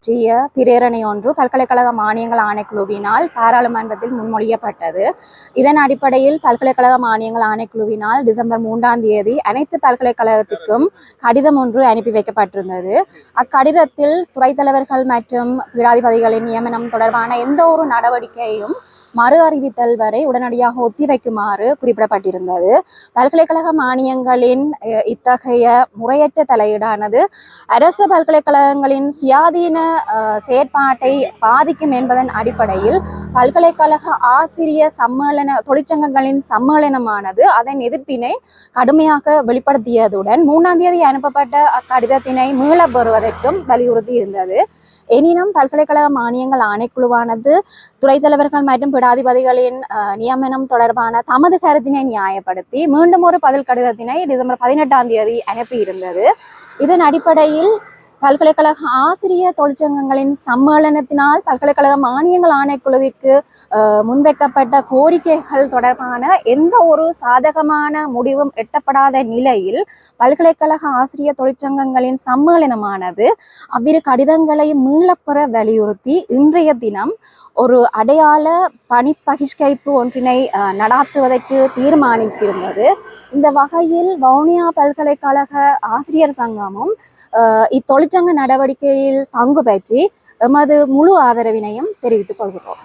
பற்றிய பிரேரணை ஒன்று பல்கலைக்கழக மானியங்கள் ஆணைக்குழுவினால் பாராளுமன்றத்தில் முன்மொழியப்பட்டது. இதன் அடிப்படையில் பல்கலைக்கழக மானியங்கள் ஆணைக்குழுவினால் டிசம்பர் 3ஆம் தேதி அனைத்து பல்கலைக்கழகத்திற்கும் கடிதம் ஒன்று அனுப்பி வைக்கப்பட்டிருந்தது. அக்கடிதத்தில் துறைத் தலைவர்கள் மற்றும் பீடாதிபதிகளின் நியமனம் தொடர்பான எந்த ஒரு நடவடிக்கையும் மறு அறிவித்தல் வரை உடனடியாக ஒத்திவைக்குமாறு குறிப்பிடப்பட்டிருந்தது. பல்கலைக்கழக மானியங்களின் இத்தகைய முறையற்ற தலையீடானது அரசு பல்கலைக்கழகங்களின் சுயாதீன செயற்பாட்டை பாதிக்கும் என்பதன் அடிப்படையில் பல்கலைக்கழக ஆசிரியர் தொழிற்சங்கங்களின் சம்மேளனமானது அதன் எதிர்ப்பினை கடுமையாக வெளிப்படுத்தியதுடன் 3ஆம் தேதி அனுப்பப்பட்ட அக்கடிதத்தினை மீள பெறுவதற்கும் வலியுறுத்தி இருந்தது. எனினும் பல்கலைக்கழக மானியங்கள் ஆணைக்குழுவானது துறை தலைவர்கள் மற்றும் பீடாதிபதிகளின் நியமனம் தொடர்பான தமது கருத்தினை நியாயப்படுத்தி மீண்டும் ஒரு பதில் கடிதத்தினை டிசம்பர் 18ஆம் தேதி அனுப்பியிருந்தது. இதன் அடிப்படையில் பல்கலைக்கழக ஆசிரியர் தொழிற்சங்கங்களின் சம்மேளனத்தினால் பல்கலைக்கழக மானியங்கள் ஆணைக்குழுவிற்கு முன்வைக்கப்பட்ட கோரிக்கைகள் தொடர்பான எந்த ஒரு சாதகமான முடிவும் எட்டப்படாத நிலையில் பல்கலைக்கழக ஆசிரியர் தொழிற்சங்கங்களின் சம்மேளனமானது அவ்விரு கடிதங்களை மீளப்பெற வலியுறுத்தி இன்றைய தினம் ஒரு அடையாள பணிப்பகிஷ்கரிப்பு ஒன்றினை நடாத்துவதற்கு தீர்மானித்திருந்தது. இந்த வகையில் வவுனியா பல்கலைக்கழக ஆசிரியர் சங்கமும் இத்தொழிற்சங்க நடவடிக்கையில் பங்கு பெற்றி எமது முழு ஆதரவினையும் தெரிவித்துக் கொள்கிறோம்.